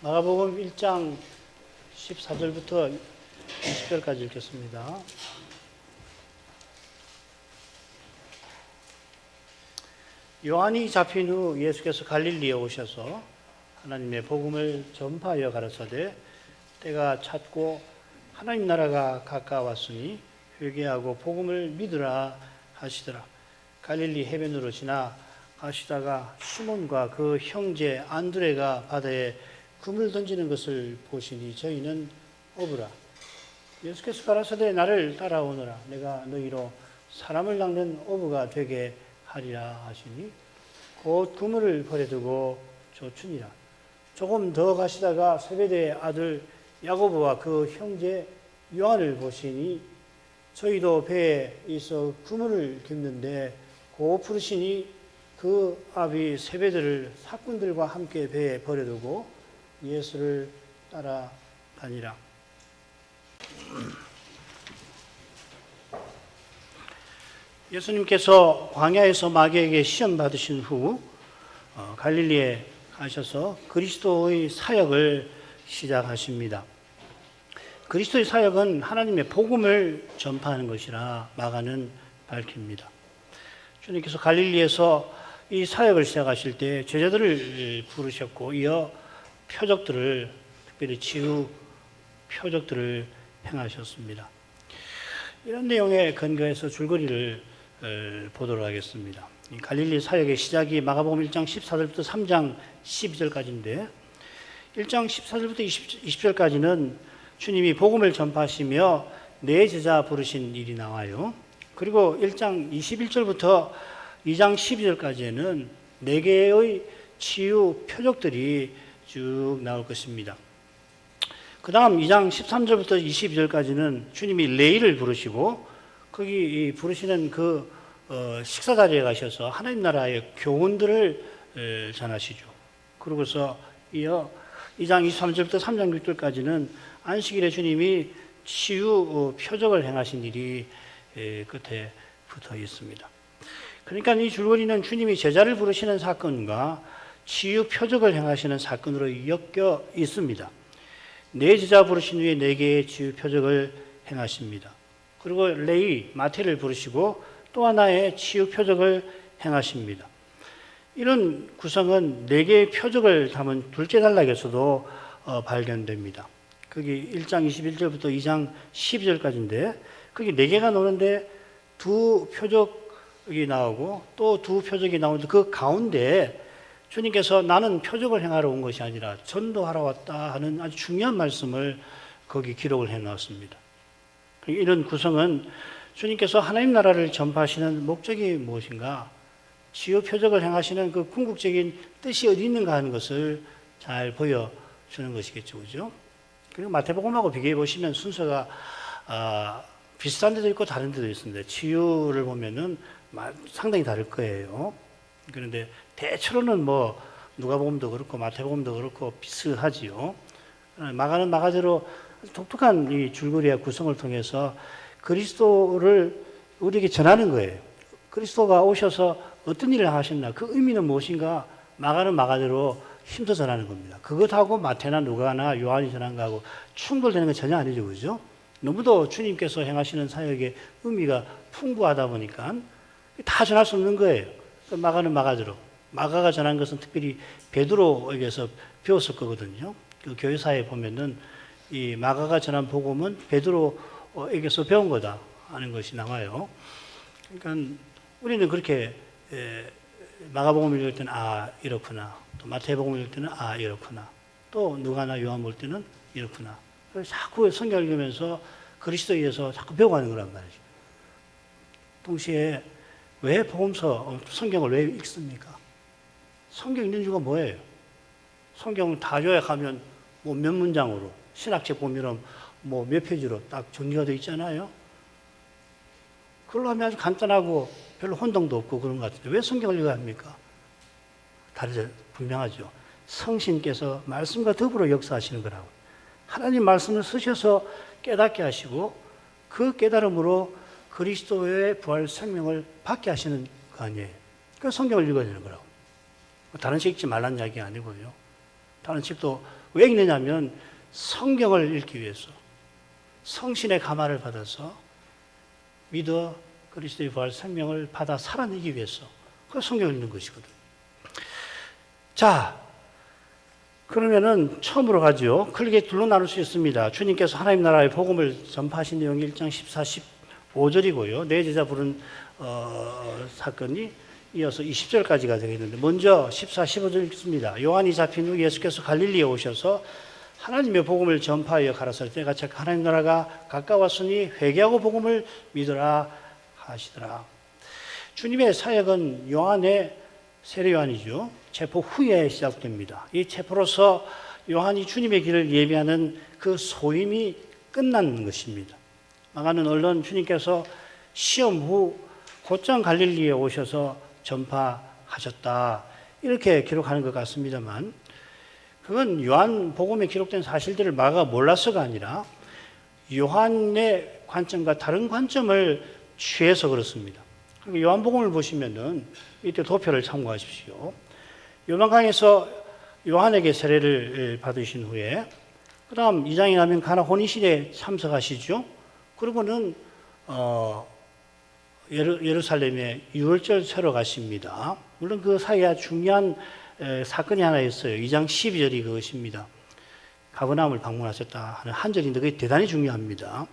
마가복음 1장 14절부터 20절까지 읽겠습니다. 요한이 잡힌 후 예수께서 갈릴리에 오셔서 하나님의 복음을 전파하여 가라사대 때가 찼고 하나님 나라가 가까웠으니 회개하고 복음을 믿으라 하시더라. 갈릴리 해변으로 지나 가시다가 시몬과 그 형제 안드레가 바다에 금을 던지는 것을 보시니 저희는 어부라. 예수께서 가라사대 나를 따라오너라. 내가 너희로 사람을 낚는 어부가 되게 하리라 하시니 곧 그물을 버려두고 쫓으니라. 조금 더 가시다가 세베대의 아들 야고보와 그 형제 요한을 보시니 저희도 배에 있어 그물을 깁는데 고 부르시니 그 아비 세베대를 사꾼들과 함께 배에 버려두고 예수를 따라다니라. 예수님께서 광야에서 마귀에게 시험 받으신 후 갈릴리에 가셔서 그리스도의 사역을 시작하십니다. 그리스도의 사역은 하나님의 복음을 전파하는 것이라 마가는 밝힙니다. 주님께서 갈릴리에서 이 사역을 시작하실 때 제자들을 부르셨고 이어 표적들을, 특별히 치유 표적들을 행하셨습니다. 이런 내용에 근거해서 줄거리를 보도록 하겠습니다. 갈릴리 사역의 시작이 마가복음 1장 14절부터 3장 12절까지인데 1장 14절부터 20절까지는 주님이 복음을 전파하시며 네 제자 부르신 일이 나와요. 그리고 1장 21절부터 2장 12절까지는 네 개의 치유 표적들이 쭉 나올 것입니다. 그 다음 2장 13절부터 22절까지는 주님이 레위를 부르시고 거기 부르시는 그 식사 자리에 가셔서 하나님 나라의 교훈들을 전하시죠. 그러고서 이어 2장 23절부터 3장 6절까지는 안식일에 주님이 치유 표적을 행하신 일이 끝에 붙어 있습니다. 그러니까 이 줄거리는 주님이 제자를 부르시는 사건과 치유 표적을 행하시는 사건으로 엮여 있습니다. 네 제자 부르신 후에 네 개의 치유 표적을 행하십니다. 그리고 레위, 마태를 부르시고 또 하나의 치유 표적을 행하십니다. 이런 구성은 네 개의 표적을 담은 둘째 단락에서도 발견됩니다. 거기 1장 21절부터 2장 12절까지인데 거기 네 개가 나오는데 두 표적이 나오고 또 두 표적이 나오는데 그 가운데 주님께서 나는 표적을 행하러 온 것이 아니라 전도하러 왔다 하는 아주 중요한 말씀을 거기 기록을 해 놓았습니다. 이런 구성은 주님께서 하나님 나라를 전파하시는 목적이 무엇인가, 치유 표적을 행하시는 그 궁극적인 뜻이 어디 있는가 하는 것을 잘 보여주는 것이겠죠. 그죠? 그리고 마태복음하고 비교해 보시면 순서가 비슷한 데도 있고 다른 데도 있습니다. 치유를 보면은 상당히 다를 거예요. 그런데 대체로는 뭐 누가복음도 그렇고 마태복음도 그렇고 비슷하지요. 마가는 마가대로 독특한 이 줄거리의 구성을 통해서 그리스도를 우리에게 전하는 거예요. 그리스도가 오셔서 어떤 일을 하셨나, 그 의미는 무엇인가, 마가는 마가대로 힘써 전하는 겁니다. 그것하고 마태나 누가나 요한이 전한 거하고 충돌되는 건 전혀 아니죠. 그죠? 너무도 주님께서 행하시는 사역의 의미가 풍부하다 보니까 다 전할 수 없는 거예요. 마가는 마가대로. 마가가 전한 것은 특별히 베드로에게서 배웠을 거거든요. 그 교회사에 보면은 이 마가가 전한 복음은 베드로에게서 배운 거다 하는 것이 나와요. 그러니까 우리는 그렇게 마가복음을 읽을 때는 이렇구나. 또 마태복음을 읽을 때는 이렇구나. 또 누가나 요한 볼 때는 이렇구나. 그래서 자꾸 성경을 읽으면서 그리스도에 의해서 자꾸 배워가는 거란 말이죠. 동시에 왜 복음서, 성경을 왜 읽습니까? 성경 읽는 이유가 뭐예요? 성경을 다 요약하면 뭐 몇 문장으로, 신학책 보면 뭐 몇 페이지로 딱 정리가 되어 있잖아요. 그걸로 하면 아주 간단하고 별로 혼동도 없고 그런 것 같은데 왜 성경을 읽어야 합니까? 다르죠. 분명하죠. 성신께서 말씀과 더불어 역사하시는 거라고. 하나님 말씀을 쓰셔서 깨닫게 하시고 그 깨달음으로 그리스도의 부활 생명을 받게 하시는 거 아니에요. 그래서 성경을 읽어야 되는 거라고. 다른 책 읽지 말라는 이야기가 아니고요. 다른 책도 왜 읽느냐면 성경을 읽기 위해서, 성신의 감화를 받아서 믿어 그리스도의 부활 생명을 받아 살아내기 위해서 그 성경을 읽는 것이거든요. 자, 그러면은 처음으로 가죠. 크게 둘로 나눌 수 있습니다. 주님께서 하나님 나라의 복음을 전파하신 내용이 1장 14, 15절이고요. 네 제자 부른 사건이 이어서 20절까지가 되겠는데, 먼저 14, 15절 읽습니다. 요한이 잡힌 후 예수께서 갈릴리에 오셔서 하나님의 복음을 전파하여 가라사대 때가 차 하나님 나라가 가까웠으니 회개하고 복음을 믿으라 하시더라. 주님의 사역은 요한의 세례 요한이죠. 체포 후에 시작됩니다. 이 체포로서 요한이 주님의 길을 예비하는 그 소임이 끝난 것입니다. 마가는 얼른 주님께서 시험 후 곧장 갈릴리에 오셔서 전파하셨다, 이렇게 기록하는 것 같습니다만, 그건 요한복음에 기록된 사실들을 마가가 몰라서가 아니라 요한의 관점과 다른 관점을 취해서 그렇습니다. 요한복음을 보시면은 이때 도표를 참고하십시오. 요한강에서 요한에게 세례를 받으신 후에 그 다음 2장에 가면 가나 혼인식에 참석하시죠. 그리고는 예루살렘에 유월절 세러 가십니다. 물론 그 사이에 중요한 사건이 하나 있어요. 2장 12절이 그것입니다. 가버나움을 방문하셨다 하는 한 절인데 그게 대단히 중요합니다.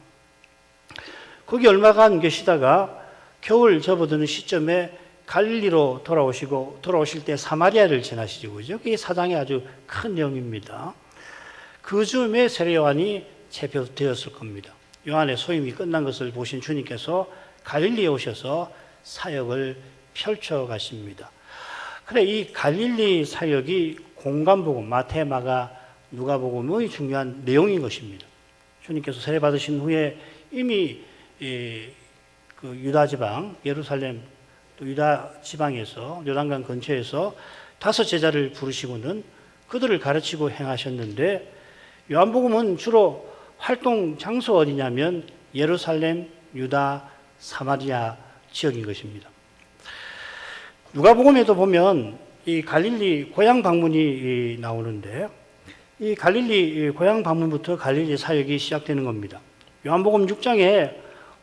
거기 얼마간 계시다가 겨울 접어드는 시점에 갈릴리로 돌아오실 때 사마리아를 지나시죠. 그죠? 그게 사장의 아주 큰 내용입니다. 그 즈음에 세례 요한이 체포되었을 겁니다. 요한의 소임이 끝난 것을 보신 주님께서 갈릴리에 오셔서 사역을 펼쳐 가십니다. 그래, 이 갈릴리 사역이 공간복음, 마태, 마가, 누가복음의 중요한 내용인 것입니다. 주님께서 세례 받으신 후에 이미 그 유다 지방, 예루살렘, 또 유다 지방에서 요단강 근처에서 5 제자를 부르시고는 그들을 가르치고 행하셨는데, 요한복음은 주로 활동 장소 어디냐면 예루살렘, 유다, 사마리아 지역인 것입니다. 누가복음에도 보면 이 갈릴리 고향 방문이 나오는데, 이 갈릴리 고향 방문부터 갈릴리 사역이 시작되는 겁니다. 요한복음 6장에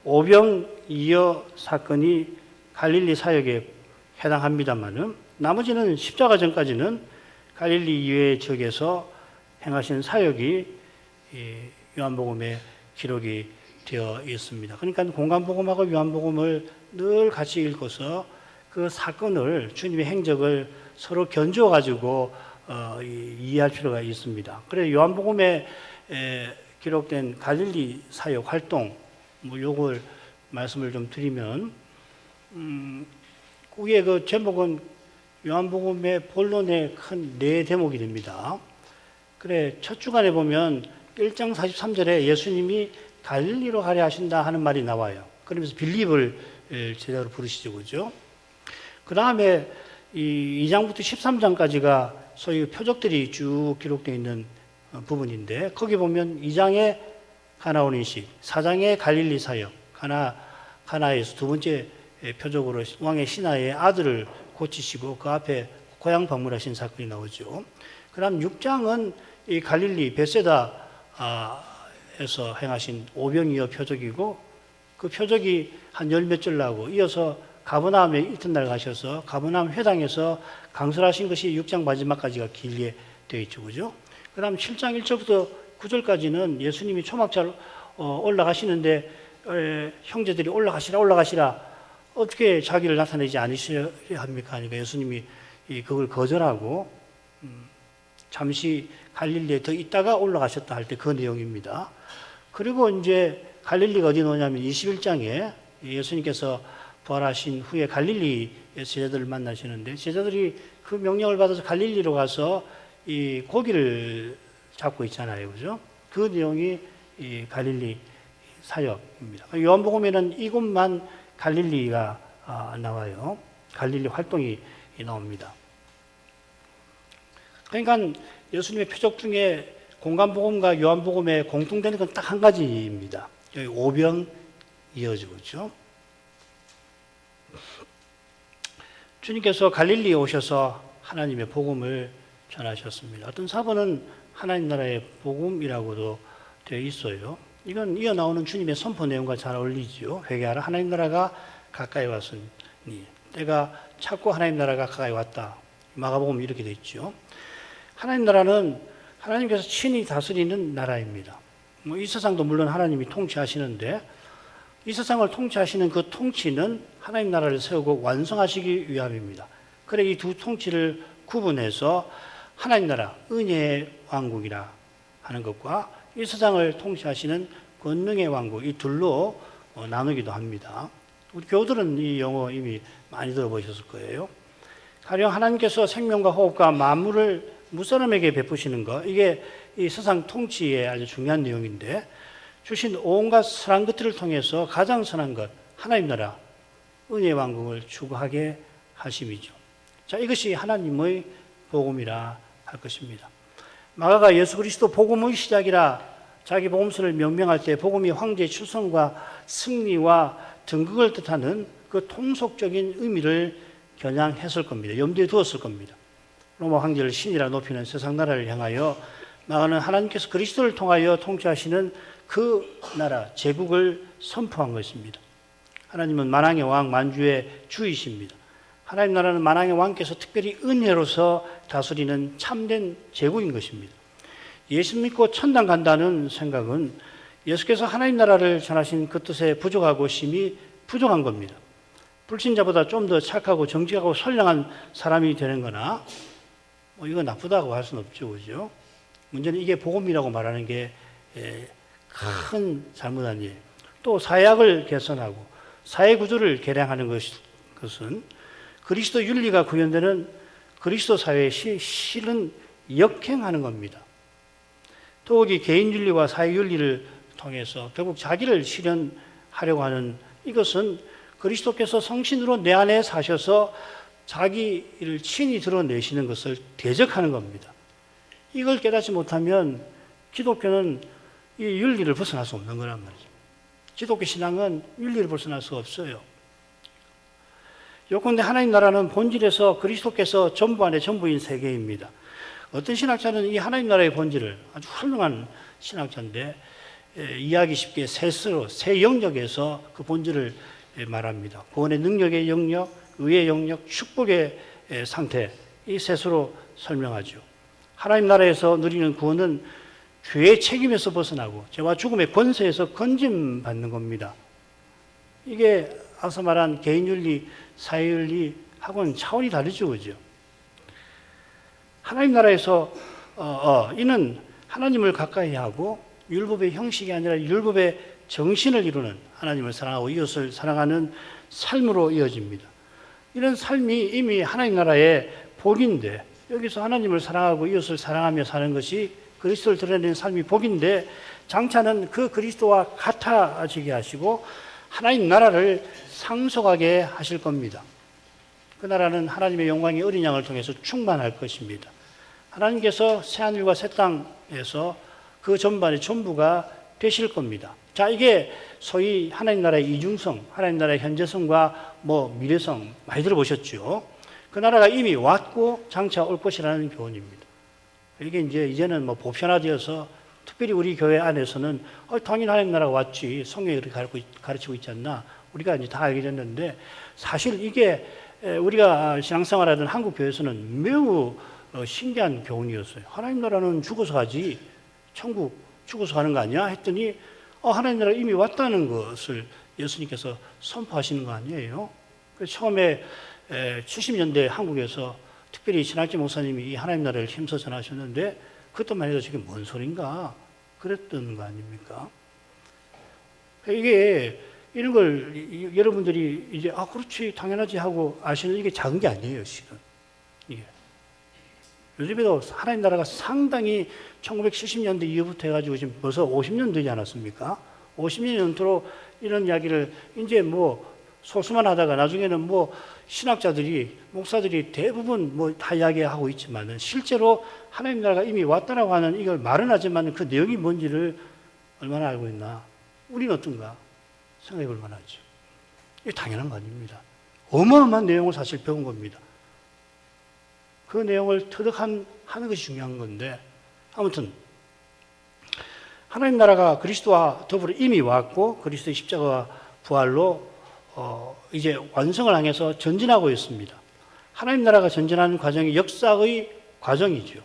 오병이어 사건이 갈릴리 사역에 해당합니다만은, 나머지는 십자가 전까지는 갈릴리 이외의 지역에서 행하신 사역이 요한복음에 기록이 되어 있습니다. 그러니까 공간복음하고 요한복음을 늘 같이 읽어서 그 사건을, 주님의 행적을 서로 견주어 가지고 이해할 필요가 있습니다. 그래서 요한복음에 기록된 갈릴리 사역 활동, 요걸 말씀을 좀 드리면, 그게 그 제목은 요한복음의 본론의 큰 4대목이 됩니다. 그래, 첫 주간에 보면 1장 43절에 예수님이 갈릴리로 가려 하신다 하는 말이 나와요. 그러면서 빌립을 제자로 부르시죠, 그죠? 그 다음에 이 2장부터 13장까지가 소위 표적들이 쭉 기록되어 있는 부분인데, 거기 보면 2장에 가나 혼인식, 4장에 갈릴리 사역, 가나에서 두 번째 표적으로 왕의 신하의 아들을 고치시고 그 앞에 고향 방문하신 사건이 나오죠. 그 다음 6장은 이 갈릴리 베세다에서 행하신 오병이어 표적이고, 그 표적이 한 10몇 절 나오고, 이어서 가버나움에 이튿날 가셔서 가버나움 회당에서 강설하신 것이 6장 마지막까지가 길게 되어 있죠, 그죠? 그 다음 7장 1절부터 9절까지는 예수님이 초막잘 올라가시는데 형제들이 올라가시라 어떻게 자기를 나타내지 않으셔야 합니까? 하니까 예수님이 그걸 거절하고 잠시 갈릴리에 더 있다가 올라가셨다 할 때 그 내용입니다. 그리고 이제 갈릴리가 어디 나오냐면 21장에 예수님께서 부활하신 후에 갈릴리의 제자들을 만나시는데, 제자들이 그 명령을 받아서 갈릴리로 가서 이 고기를 잡고 있잖아요, 그죠? 그 내용이 이 갈릴리 사역입니다. 요한복음에는 이곳만 갈릴리가 나와요. 갈릴리 활동이 나옵니다. 그러니까 예수님의 표적 중에 공간복음과 요한복음에 공통되는 건 딱 한 가지입니다. 여기 오병이어죠, 그렇죠? 주님께서 갈릴리에 오셔서 하나님의 복음을 전하셨습니다. 어떤 사본은 하나님 나라의 복음이라고도 되어 있어요. 이건 이어 나오는 주님의 선포 내용과 잘 어울리지요. 회개하라, 하나님 나라가 가까이 왔으니. 때가 찼고 하나님 나라가 가까이 왔다. 마가복음 이렇게 되어 있죠. 하나님 나라는 하나님께서 친히 다스리는 나라입니다. 이 세상도 물론 하나님이 통치하시는데, 이 세상을 통치하시는 그 통치는 하나님 나라를 세우고 완성하시기 위함입니다. 그래 이 두 통치를 구분해서 하나님 나라, 은혜의 왕국이라 하는 것과 이 세상을 통치하시는 권능의 왕국, 이 둘로 나누기도 합니다. 우리 교우들은 이 용어 이미 많이 들어보셨을 거예요. 가령 하나님께서 생명과 호흡과 만물을 무사람에게 베푸시는 것, 이게 이 세상 통치의 아주 중요한 내용인데, 주신 온갖 선한 것들을 통해서 가장 선한 것, 하나님 나라, 은혜의 왕국을 추구하게 하심이죠. 자, 이것이 하나님의 복음이라 할 것입니다. 마가가 예수 그리스도 복음의 시작이라 자기 복음서를 명명할 때 복음이 황제의 출생과 승리와 등극을 뜻하는 그 통속적인 의미를 겨냥했을 겁니다. 염두에 두었을 겁니다. 로마 황제를 신이라 높이는 세상 나라를 향하여 마가는 하나님께서 그리스도를 통하여 통치하시는 그 나라, 제국을 선포한 것입니다. 하나님은 만왕의 왕, 만주의 주이십니다. 하나님 나라는 만왕의 왕께서 특별히 은혜로서 다스리는 참된 제국인 것입니다. 예수 믿고 천당 간다는 생각은 예수께서 하나님 나라를 전하신 그 뜻에 부족하고 심히 부족한 겁니다. 불신자보다 좀 더 착하고 정직하고 선량한 사람이 되는 거나 이거 나쁘다고 할 수는 없죠. 그죠? 문제는 이게 복음이라고 말하는 게 큰 잘못 아니에요. 또 사회학을 개선하고 사회 구조를 개량하는 것은 그리스도 윤리가 구현되는 그리스도 사회의 실은 역행하는 겁니다. 더욱이 개인 윤리와 사회 윤리를 통해서 결국 자기를 실현하려고 하는 이것은 그리스도께서 성신으로 내 안에 사셔서 자기를 친히 드러내시는 것을 대적하는 겁니다. 이걸 깨닫지 못하면 기독교는 이 윤리를 벗어날 수 없는 거란 말이죠. 기독교 신앙은 윤리를 벗어날 수 없어요. 요컨대 하나님 나라는 본질에서 그리스도께서 전부 안에 전부인 세계입니다. 어떤 신학자는 이 하나님 나라의 본질을, 아주 훌륭한 신학자인데 이해하기 쉽게 셋으로, 세 영역에서 그 본질을 말합니다. 구원의 능력의 영역, 의의 영역, 축복의 상태, 이 셋으로 설명하죠. 하나님 나라에서 누리는 구원은 죄의 책임에서 벗어나고 죄와 죽음의 권세에서 건짐받는 겁니다. 이게 앞서 말한 개인윤리, 사회윤리하고는 차원이 다르죠. 그죠? 하나님 나라에서 이는 하나님을 가까이 하고 율법의 형식이 아니라 율법의 정신을 이루는 하나님을 사랑하고 이웃을 사랑하는 삶으로 이어집니다. 이런 삶이 이미 하나님 나라의 복인데 여기서 하나님을 사랑하고 이웃을 사랑하며 사는 것이 그리스도를 드러내는 삶이 복인데 장차는 그 그리스도와 같아지게 하시고 하나님 나라를 상속하게 하실 겁니다. 그 나라는 하나님의 영광이 어린 양을 통해서 충만할 것입니다. 하나님께서 새하늘과 새 땅에서 그 전반의 전부가 되실 겁니다. 자, 이게 소위 하나님 나라의 이중성, 하나님 나라의 현재성과 미래성 많이 들어보셨죠? 그 나라가 이미 왔고 장차 올 것이라는 교훈입니다. 이게 이제는 보편화되어서 특별히 우리 교회 안에서는 당연히 하나님 나라가 왔지. 성경이 그렇게 가르치고 있지 않나. 우리가 이제 다 알게 됐는데 사실 이게 우리가 신앙생활하던 한국 교회에서는 매우 신기한 교훈이었어요. 하나님 나라는 죽어서 가지. 천국 죽어서 가는 거 아니야? 했더니 하나님 나라가 이미 왔다는 것을 예수님께서 선포하시는 거 아니에요? 그래서 처음에 70년대 한국에서 특별히 신학지 목사님이 이 하나님 나라를 힘써 전하셨는데 그것만 해도 저게 뭔 소린가 그랬던 거 아닙니까? 이게 이런 걸 여러분들이 이제 그렇지 당연하지 하고 아시는 이게 작은 게 아니에요. 실은 이게 요즘에도 하나님 나라가 상당히 1970년대 이후부터 해가지고 지금 벌써 50년 되지 않았습니까? 50년 연토로 이런 이야기를 이제 소수만 하다가 나중에는 신학자들이, 목사들이 대부분 다 이야기하고 있지만은 실제로 하나님 나라가 이미 왔다라고 하는 이걸 말은 하지만 그 내용이 뭔지를 얼마나 알고 있나? 우리는 어떤가? 생각해 볼 만하죠. 이게 당연한 거 아닙니다. 어마어마한 내용을 사실 배운 겁니다. 그 내용을 터득하는 것이 중요한 건데 아무튼 하나님 나라가 그리스도와 더불어 이미 왔고 그리스도의 십자가와 부활로 이제 완성을 향해서 전진하고 있습니다. 하나님 나라가 전진하는 과정이 역사의 과정이죠.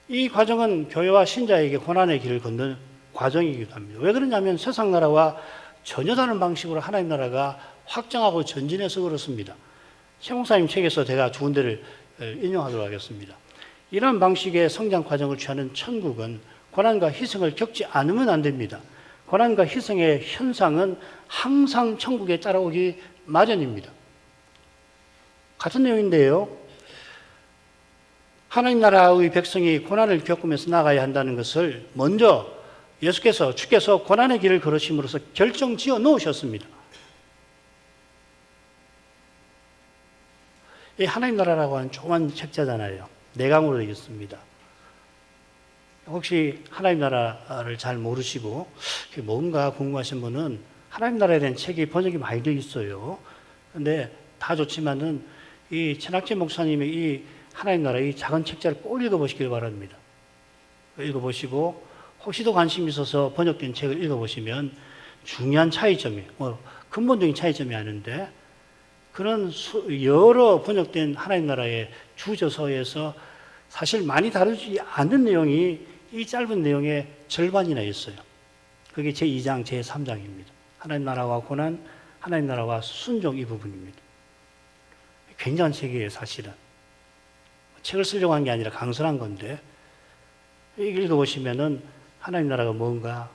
이 과정은 교회와 신자에게 고난의 길을 걷는 과정이기도 합니다. 왜 그러냐면 세상 나라와 전혀 다른 방식으로 하나님 나라가 확장하고 전진해서 그렇습니다. 최 목사님 책에서 제가 두 군데를 인용하도록 하겠습니다. 이런 방식의 성장 과정을 취하는 천국은 고난과 희생을 겪지 않으면 안 됩니다. 고난과 희생의 현상은 항상 천국에 따라오기 마련입니다. 같은 내용인데요. 하나님 나라의 백성이 고난을 겪으면서 나가야 한다는 것을 먼저 주께서 고난의 길을 걸으심으로써 결정지어 놓으셨습니다. 이 하나님 나라라고 하는 조그만 책자잖아요. 4강으로 되어 있습니다. 혹시 하나님 나라를 잘 모르시고 뭔가 궁금하신 분은 하나님 나라에 대한 책이 번역이 많이 되어 있어요. 근데 다 좋지만은 이 천학재 목사님의 이 하나님 나라 이 작은 책자를 꼭 읽어보시길 바랍니다. 읽어보시고 혹시 더 관심이 있어서 번역된 책을 읽어보시면 중요한 차이점이, 근본적인 차이점이 아닌데 그런 여러 번역된 하나님 나라의 주저서에서 사실 많이 다루지 않는 내용이 이 짧은 내용의 절반이나 있어요. 그게 제2장, 제3장입니다. 하나님 나라와 고난, 하나님 나라와 순종 이 부분입니다. 굉장한 책이에요, 사실은. 책을 쓰려고 한 게 아니라 강설한 건데 읽어보시면은 하나님 나라가 뭔가,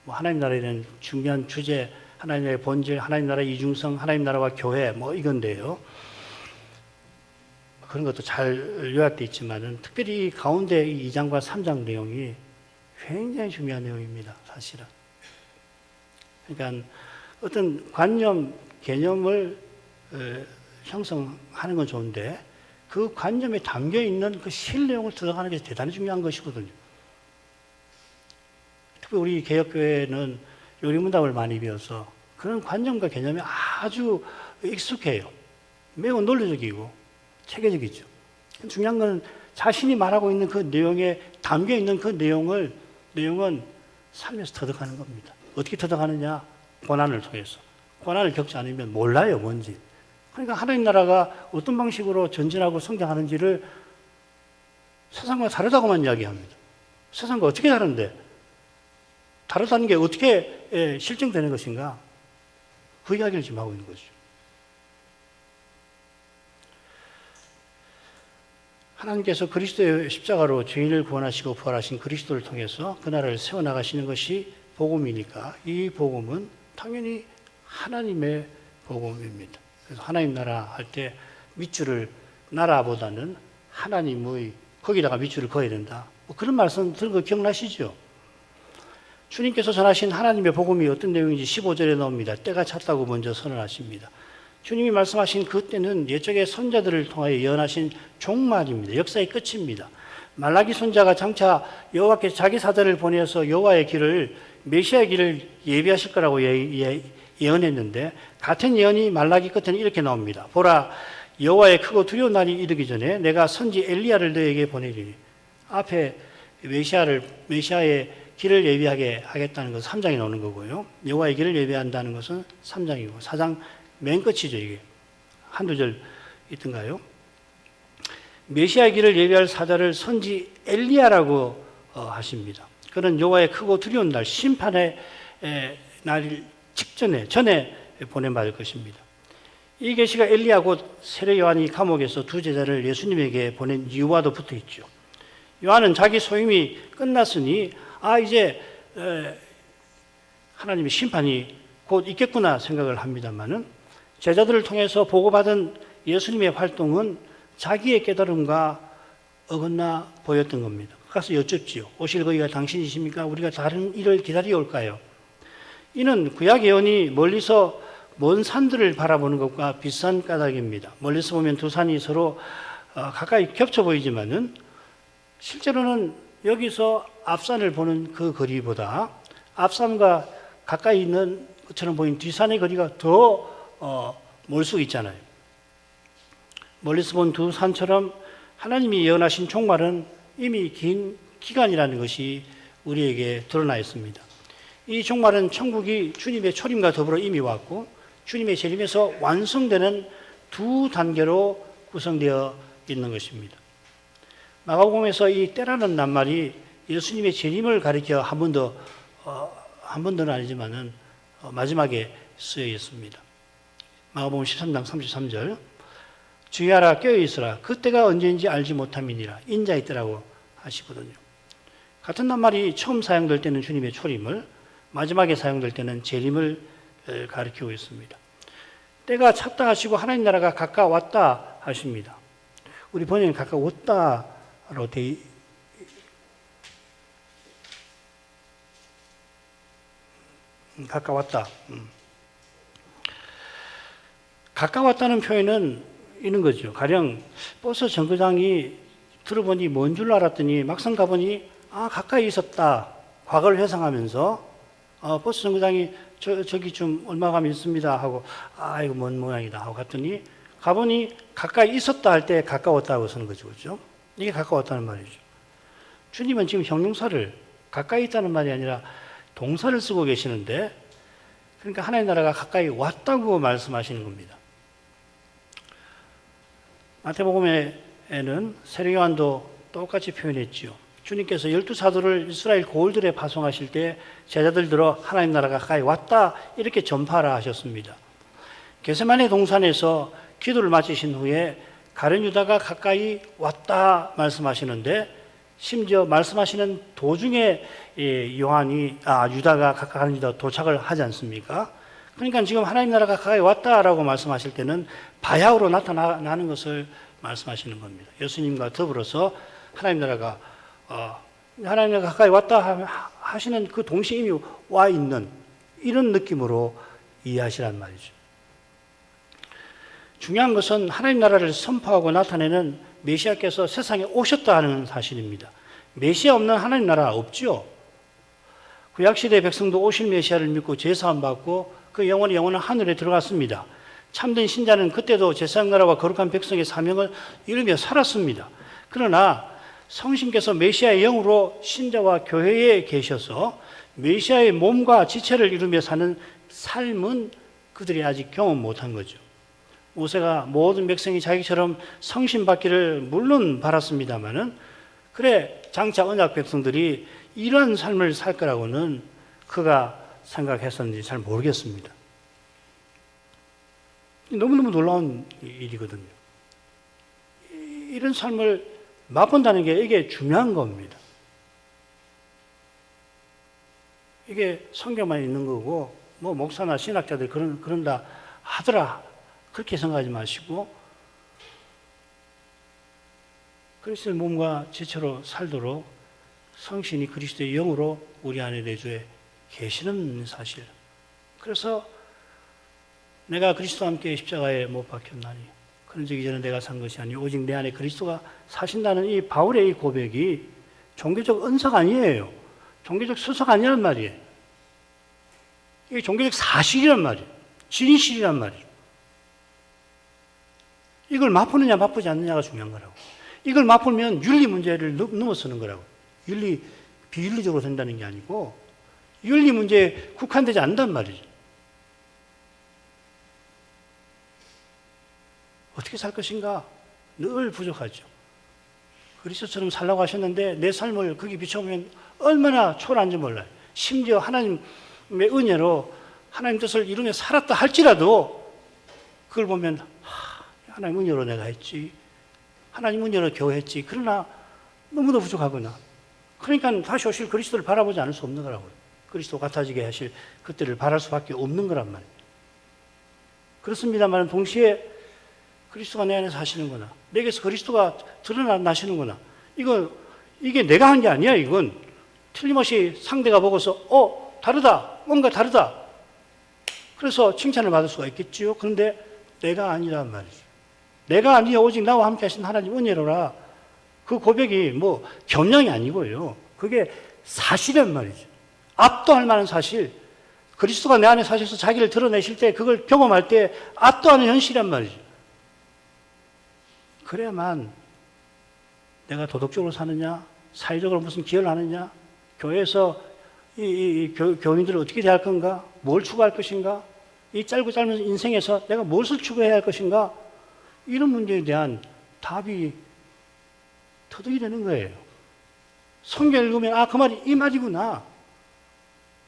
하나님 나라에 대한 중요한 주제, 하나님 나라의 본질, 하나님 나라의 이중성, 하나님 나라와 교회 이건데요. 그런 것도 잘 요약되어 있지만은 특별히 이 가운데 이 2장과 3장 내용이 굉장히 중요한 내용입니다, 사실은. 그러니까 어떤 관념, 개념을 형성하는 건 좋은데 그 관념에 담겨 있는 그 실내용을 들어가는 게 대단히 중요한 것이거든요. 특히 우리 개혁교회는 요리문답을 많이 배워서 그런 관념과 개념이 아주 익숙해요. 매우 논리적이고 체계적이죠. 중요한 건 자신이 말하고 있는 그 내용에 담겨 있는 그 내용은 삶에서 터득하는 겁니다. 어떻게 터득하느냐? 고난을 통해서. 고난을 겪지 않으면 몰라요, 뭔지. 그러니까 하나님 나라가 어떤 방식으로 전진하고 성장하는지를 세상과 다르다고만 이야기합니다. 세상과 어떻게 다른데? 다르다는 게 어떻게 실증되는 것인가? 그 이야기를 지금 하고 있는 거죠. 하나님께서 그리스도의 십자가로 죄인을 구원하시고 부활하신 그리스도를 통해서 그 나라를 세워나가시는 것이 복음이니까 이 복음은 당연히 하나님의 복음입니다. 그래서 하나님 나라 할 때 밑줄을 나라보다는 하나님의 거기다가 밑줄을 그어야 된다. 그런 말씀 들은 거 기억나시죠? 주님께서 전하신 하나님의 복음이 어떤 내용인지 15절에 나옵니다. 때가 찼다고 먼저 선언하십니다. 주님이 말씀하신 그 때는 옛적의 선자들을 통하여 예언하신 종말입니다. 역사의 끝입니다. 말라기 선자가 장차 여호와께서 자기 사자를 보내서 여호와의 길을, 메시아의 길을 예비하실 거라고 예언했는데 같은 예언이 말라기 끝에는 이렇게 나옵니다. 보라, 여호와의 크고 두려운 날이 이르기 전에 내가 선지 엘리야를 너에게 보내리니. 앞에 메시아의 길을 예비하게 하겠다는 것은 3장에 나오는 거고요. 여호와의 길을 예비한다는 것은 3장이고 4장 맨 끝이죠, 이게. 한두 절 있던가요? 메시아의 길을 예비할 사자를 선지 엘리야라고 하십니다. 그는 여호와의 크고 두려운 날, 심판의 날 전에 보내받을 것입니다. 이 계시가 엘리야 곧 세례 요한이 감옥에서 두 제자를 예수님에게 보낸 이유와도 붙어 있죠. 요한은 자기 소임이 끝났으니 이제 하나님의 심판이 곧 있겠구나 생각을 합니다만은 제자들을 통해서 보고받은 예수님의 활동은 자기의 깨달음과 어긋나 보였던 겁니다. 가서 여쭙지요. 오실 거기가 당신이십니까? 우리가 다른 일을 기다려 올까요? 이는 구약 예언이 멀리서 먼 산들을 바라보는 것과 비슷한 까닭입니다. 멀리서 보면 두 산이 서로 가까이 겹쳐 보이지만은 실제로는 여기서 앞산을 보는 그 거리보다 앞산과 가까이 있는 것처럼 보이는 뒷산의 거리가 더 멀 수 있잖아요. 멀리서 본 두 산처럼 하나님이 예언하신 종말은 이미 긴 기간이라는 것이 우리에게 드러나 있습니다. 이 종말은 천국이 주님의 초림과 더불어 이미 왔고 주님의 재림에서 완성되는 두 단계로 구성되어 있는 것입니다. 마가복음에서 이 때라는 낱말이 예수님의 재림을 가리켜 한 번 더는 아니지만은 마지막에 쓰여 있습니다. 마가복음 13장 33절 주의하라 깨어 있으라 그때가 언제인지 알지 못함이니라 인자의 때라고 하시거든요. 같은 낱말이 처음 사용될 때는 주님의 초림을 마지막에 사용될 때는 재림을 가리키고 있습니다. 때가 찼다 하시고 하나님 나라가 가까웠다 하십니다. 우리 번역은 가까웠다로 돼 가까웠다. 가까웠다는 표현은 이런 거죠. 가령 버스 정거장이 들어보니 뭔 줄 알았더니 막상 가보니 가까이 있었다. 과거를 회상하면서 버스 정거장이 저기 좀 얼마 가면 있습니다 하고 이거 뭔 모양이다 하고 갔더니 가보니 가까이 있었다 할 때 가까웠다고 쓰는 거죠. 그렇죠? 이게 가까웠다는 말이죠. 주님은 지금 형용사를 가까이 있다는 말이 아니라 동사를 쓰고 계시는데 그러니까 하나님 나라가 가까이 왔다고 말씀하시는 겁니다. 마태복음에는 세례요한도 똑같이 표현했지요. 주님께서 12사도를 이스라엘 고을들에 파송하실 때 제자들 들어 하나님 나라가 가까이 왔다 이렇게 전파하라 하셨습니다. 겟세마네 동산에서 기도를 마치신 후에 가룟 유다가 가까이 왔다 말씀하시는데 심지어 말씀하시는 도중에 유다가 가까이 유다 도착을 하지 않습니까? 그러니까 지금 하나님 나라가 가까이 왔다라고 말씀하실 때는 바야흐로 나타나는 것을 말씀하시는 겁니다. 예수님과 더불어서 하나님 나라가 가까이 왔다 하시는 그 동시에 이미 와 있는 이런 느낌으로 이해하시란 말이죠. 중요한 것은 하나님 나라를 선포하고 나타내는 메시아께서 세상에 오셨다 하는 사실입니다. 메시아 없는 하나님 나라 없죠. 구약시대 백성도 오실 메시아를 믿고 제사함 받고 그 영혼이 영원한 하늘에 들어갔습니다. 참된 신자는 그때도 제사장 나라와 거룩한 백성의 사명을 이루며 살았습니다. 그러나 성신께서 메시아의 영으로 신자와 교회에 계셔서 메시아의 몸과 지체를 이루며 사는 삶은 그들이 아직 경험 못한 거죠. 모세가 모든 백성이 자기처럼 성신 받기를 물론 바랐습니다마는 그래 장차 언약 백성들이 이러한 삶을 살 거라고는 그가 생각했었는지 잘 모르겠습니다. 너무너무 놀라운 일이거든요. 이런 삶을 맛본다는 게 이게 중요한 겁니다. 이게 성경만 있는 거고 뭐 목사나 신학자들 그런다 하더라 그렇게 생각하지 마시고 그리스도의 몸과 지체로 살도록 성신이 그리스도의 영으로 우리 안에 내주에 계시는 사실. 그래서 내가 그리스도와 함께 십자가에 못 박혔나니 그런 적 이전에 내가 산 것이 아니요 오직 내 안에 그리스도가 사신다는 이 바울의 이 고백이 종교적 은사가 아니에요. 종교적 수사가 아니란 말이에요. 이게 종교적 사실이란 말이에요. 진실이란 말이에요. 이걸 맛보느냐 맛보지 않느냐가 중요한 거라고. 이걸 맛보면 윤리 문제를 넘어서는 거라고. 비윤리적으로 된다는 게 아니고 윤리 문제에 국한되지 않는단 말이죠. 어떻게 살 것인가? 늘 부족하죠. 그리스도처럼 살라고 하셨는데 내 삶을 거기 비춰보면 얼마나 초라한지 몰라요. 심지어 하나님의 은혜로 하나님 뜻을 이루며 살았다 할지라도 그걸 보면 하나님 은혜로 내가 했지. 하나님 은혜로 겨우 했지. 그러나 너무도 부족하구나. 그러니까 다시 오실 그리스도를 바라보지 않을 수 없는 거라고요. 그리스도 같아지게 하실 그때를 바랄 수밖에 없는 거란 말이에요. 그렇습니다만 동시에 그리스도가 내 안에서 하시는구나. 내게서 그리스도가 드러나시는구나. 이게 내가 한 게 아니야, 이건. 틀림없이 상대가 보고서, 다르다. 뭔가 다르다. 그래서 칭찬을 받을 수가 있겠지요. 그런데 내가 아니란 말이죠. 내가 아니야. 오직 나와 함께 하신 하나님 은혜로라. 그 고백이 뭐 겸양이 아니고요. 그게 사실이란 말이죠. 압도할 만한 사실. 그리스도가 내 안에 사셔서 자기를 드러내실 때 그걸 경험할 때 압도하는 현실이란 말이죠. 그래야만 내가 도덕적으로 사느냐 사회적으로 무슨 기여를 하느냐? 교회에서 교인들을 어떻게 대할 건가? 뭘 추구할 것인가? 이 짧은 인생에서 내가 무엇을 추구해야 할 것인가? 이런 문제에 대한 답이 터득이 되는 거예요. 성경 읽으면 그 말이 이 말이구나.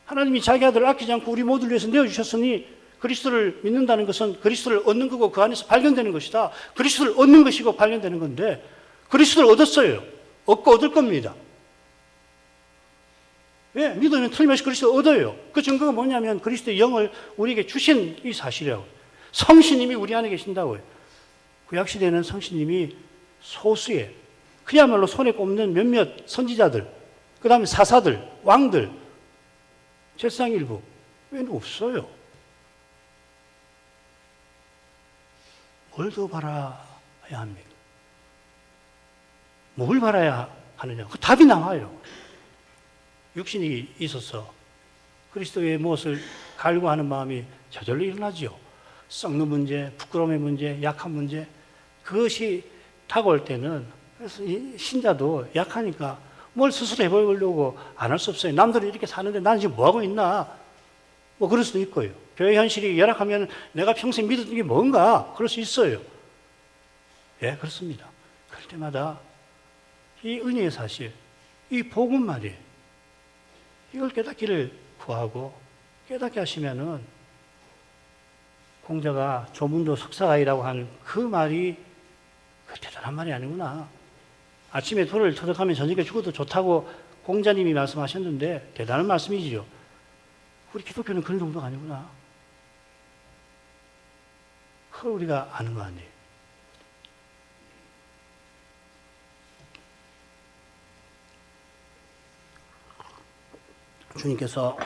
하나님이 자기 아들을 아끼지 않고 우리 모두를 위해서 내어주셨으니 그리스도를 믿는다는 것은 그리스도를 얻는 거고 그 안에서 발견되는 것이다. 그리스도를 얻는 것이고 발견되는 건데 그리스도를 얻었어요. 얻고 얻을 겁니다. 왜? 믿으면 틀림없이 그리스도를 얻어요. 그 증거가 뭐냐면 그리스도의 영을 우리에게 주신 이 사실이라고요. 성신님이 우리 안에 계신다고요. 구약시대에는 성신님이 소수의 그야말로 손에 꼽는 몇몇 선지자들, 그 다음에 사사들, 왕들, 제사장 일부 외에는 없어요. 뭘 더 바라야 합니까? 뭘 바라야 하느냐? 그 답이 나와요. 육신이 있어서 그리스도의 무엇을 갈구하는 마음이 저절로 일어나지요. 썩는 문제, 부끄러움의 문제, 약한 문제, 그것이 다가올 때는 그래서 이 신자도 약하니까 뭘 스스로 해보려고 안 할 수 없어요. 남들은 이렇게 사는데 나는 지금 뭐하고 있나? 뭐 그럴 수도 있고요. 교회 현실이 열악하면 내가 평생 믿었던 게 뭔가? 그럴 수 있어요. 예, 그렇습니다. 그럴 때마다 이 은혜의 사실, 이 복음 말이에요. 이걸 깨닫기를 구하고 깨닫게 하시면은 공자가 조문도 석사가이라고 하는 그 말이 그 대단한 말이 아니구나. 아침에 돌을 터득하면 저녁에 죽어도 좋다고 공자님이 말씀하셨는데 대단한 말씀이지요. 우리 기독교는 그런 정도가 아니구나. 그걸 우리가 아는 거 아니에요. 주님께서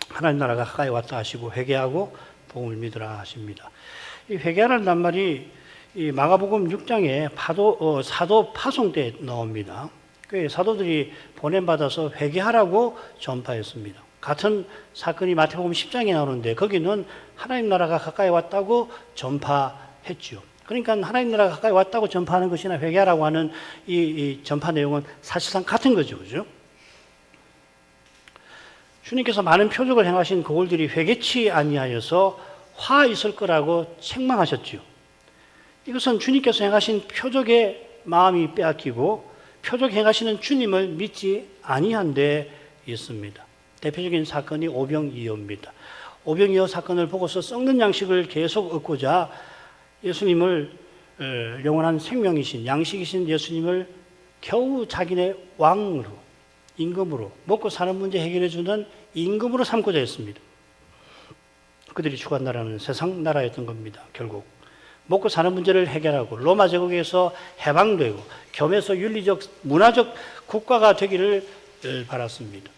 하나님 나라가 가까이 왔다 하시고 회개하고 복음을 믿으라 하십니다. 이 회개하라는 낱말이 이 마가복음 6장에 사도 파송 때 나옵니다. 그 사도들이 보냄받아서 회개하라고 전파했습니다. 같은 사건이 마태복음 10장에 나오는데 거기는 하나님 나라가 가까이 왔다고 전파했죠. 그러니까 하나님 나라가 가까이 왔다고 전파하는 것이나 회개하라고 하는 이 전파 내용은 사실상 같은 거죠. 그죠? 주님께서 많은 표적을 행하신 그들이 회개치 아니하여서 화 있을 거라고 책망하셨지요. 이것은 주님께서 행하신 표적의 마음이 빼앗기고 표적 행하시는 주님을 믿지 아니한 데 있습니다. 대표적인 사건이 오병이어입니다. 오병이어 사건을 보고서 썩는 양식을 계속 얻고자 예수님을 영원한 생명이신 양식이신 예수님을 겨우 자기네 왕으로 임금으로 먹고 사는 문제 해결해 주는 임금으로 삼고자 했습니다. 그들이 추구한 나라는 세상 나라였던 겁니다. 결국 먹고 사는 문제를 해결하고 로마 제국에서 해방되고 겸해서 윤리적 문화적 국가가 되기를 바랐습니다.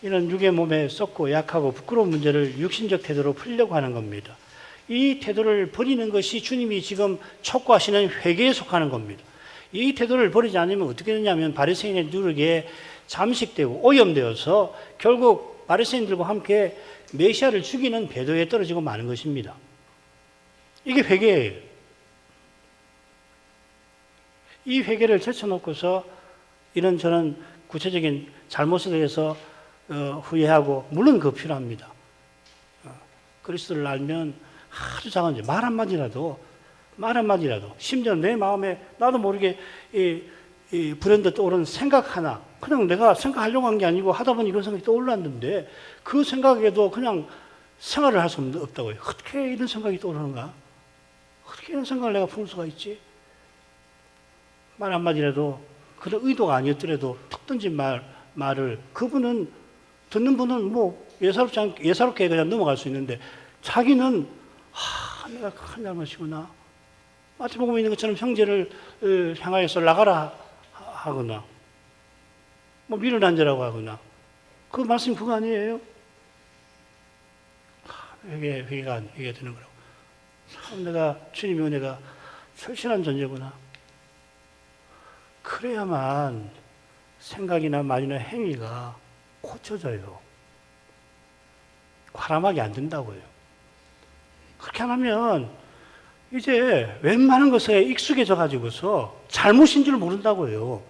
이런 육의 몸에 썩고 약하고 부끄러운 문제를 육신적 태도로 풀려고 하는 겁니다. 이 태도를 버리는 것이 주님이 지금 촉구하시는 회개에 속하는 겁니다. 이 태도를 버리지 않으면 어떻게 되냐면 바리새인의 누룩에 잠식되고 오염되어서 결국 바리새인들과 함께 메시아를 죽이는 배도에 떨어지고 마는 것입니다. 이게 회개예요. 이 회개를 제쳐놓고서 이런저런 구체적인 잘못에 대해서 후회하고 물론 그거 필요합니다. 그리스도를 알면 아주 작은 말 한마디라도 심지어 내 마음에 나도 모르게 이 불현듯 떠오르는 생각 하나 그냥 내가 생각하려고 한 게 아니고 하다 보니 이런 생각이 떠올랐는데 그 생각에도 그냥 생활을 할 수 없다고요. 어떻게 이런 생각이 떠오르는가? 어떻게 이런 생각을 내가 품을 수가 있지? 말 한마디라도 그런 의도가 아니었더라도 툭 던진 말을 그분은 듣는 분은 뭐 예사롭게 그냥 넘어갈 수 있는데 자기는 내가 큰 잘못이구나. 마태복음에 있는 것처럼 형제를 향하여서 나가라 하거나 뭐 미를 앉으라고 하거나 그 말씀이 그거 아니에요? 회개가 되는 거라고. 참 내가 주님의 은혜가 절실한 존재구나. 그래야만 생각이나 말이나 행위가 고쳐져요. 과람하게 안 된다고요. 그렇게 안 하면 이제 웬만한 것에 익숙해져 가지고서 잘못인 줄 모른다고요.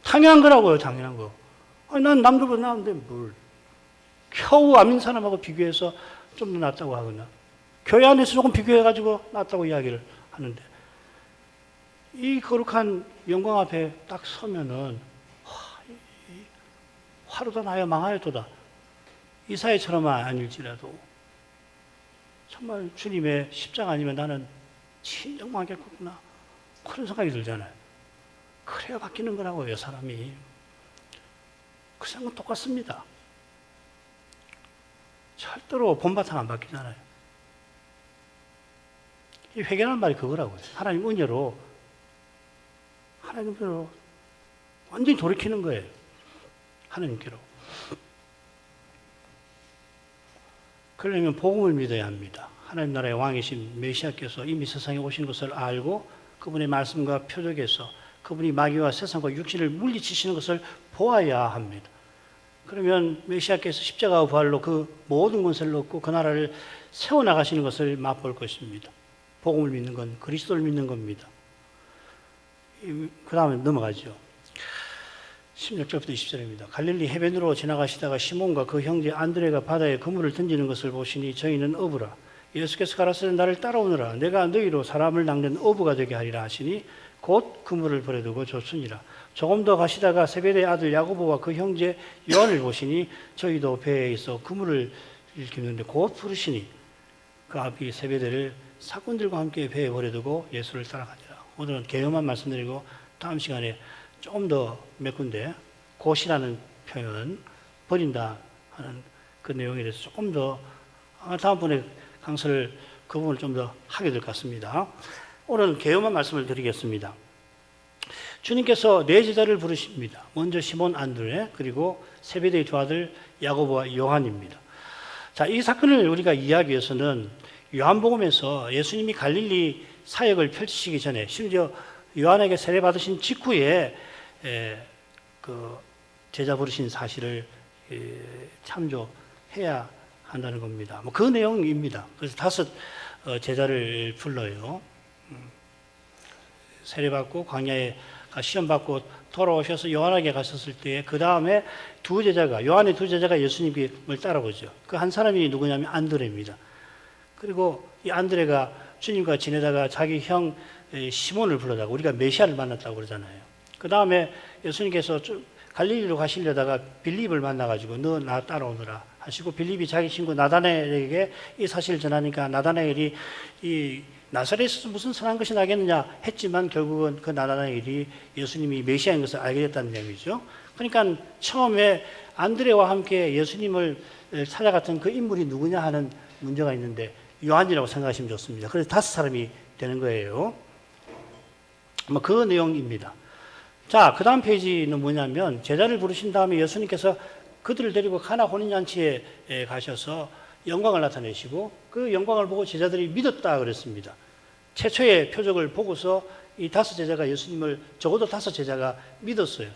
당연한 거라고요, 당연한 거. 아니, 난 남들보다 나은데 뭘. 겨우 아민 사람하고 비교해서 좀 더 낫다고 하거나, 교회 안에서 조금 비교해가지고 낫다고 이야기를 하는데, 이 거룩한 영광 앞에 딱 서면은, 화로다 나야 망하여도다. 이사야처럼만 아닐지라도, 정말 주님의 십자가 아니면 나는 진정 망했겠구나. 그런 생각이 들잖아요. 그래야 바뀌는 거라고요, 사람이. 그 생각은 똑같습니다. 절대로 본바탕 안 바뀌잖아요. 이 회개라는 말이 그거라고요. 하나님 은혜로, 하나님께로 완전히 돌이키는 거예요. 하나님께로. 그러려면 복음을 믿어야 합니다. 하나님 나라의 왕이신 메시아께서 이미 세상에 오신 것을 알고 그분의 말씀과 표적에서 그분이 마귀와 세상과 육신을 물리치시는 것을 보아야 합니다. 그러면 메시아께서 십자가와 부활로 그 모든 권세를 얻고 그 나라를 세워나가시는 것을 맛볼 것입니다. 복음을 믿는 건 그리스도를 믿는 겁니다. 그 다음에 넘어가죠. 16절부터 20절입니다. 갈릴리 해변으로 지나가시다가 시몬과 그 형제 안드레가 바다에 그물을 던지는 것을 보시니 저희는 어부라. 예수께서 가라사대 나를 따라오너라. 내가 너희로 사람을 낚는 어부가 되게 하리라 하시니 곧 그물을 버려두고 줬으니라. 조금 더 가시다가 세베대의 아들 야고보와 그 형제 요한을 보시니 저희도 배에 있어 그물을 일으키는데 곧 부르시니 그 아비 세베대를 사꾼들과 함께 배에 버려두고 예수를 따라가니라. 오늘은 개요만 말씀드리고 다음 시간에 좀 더 몇 군데 곧이라는 표현, 버린다 하는 그 내용에 대해서 조금 더 다음번에 강서를 그 부분을 좀 더 하게 될 것 같습니다. 오늘은 개요만 말씀을 드리겠습니다. 주님께서 네 제자를 부르십니다. 먼저 시몬 안드레, 그리고 세베대의 두 아들 야고보와 요한입니다. 자, 이 사건을 우리가 이해하기 위해서는 요한복음에서 예수님이 갈릴리 사역을 펼치시기 전에, 심지어 요한에게 세례 받으신 직후에 그 제자 부르신 사실을 참조해야 한다는 겁니다. 그 내용입니다. 그래서 5 제자를 불러요. 세례 받고 광야에 시험 받고 돌아오셔서 요한에게 가셨을 때 그 다음에 요한의 2 제자가 예수님을 따라오죠. 그 한 사람이 누구냐면 안드레입니다. 그리고 이 안드레가 주님과 지내다가 자기 형 시몬을 불러다가 우리가 메시아를 만났다고 그러잖아요. 그 다음에 예수님께서 갈릴리로 가시려다가 빌립을 만나가지고 너 나 따라오너라 하시고 빌립이 자기 친구 나다나엘에게 이 사실을 전하니까 나다나엘이 이 나사렛에서 무슨 선한 것이 나겠느냐 했지만 결국은 그 나다나엘이 예수님이 메시아인 것을 알게 됐다는 얘기죠. 그러니까 처음에 안드레와 함께 예수님을 찾아갔던 그 인물이 누구냐 하는 문제가 있는데 요한이라고 생각하시면 좋습니다. 그래서 5사람이 되는 거예요. 그 내용입니다. 자, 그 다음 페이지는 뭐냐면 제자를 부르신 다음에 예수님께서 그들을 데리고 가나 혼인잔치에 가셔서 영광을 나타내시고 그 영광을 보고 제자들이 믿었다 그랬습니다. 최초의 표적을 보고서 이 5 제자가 예수님을 적어도 5 제자가 믿었어요.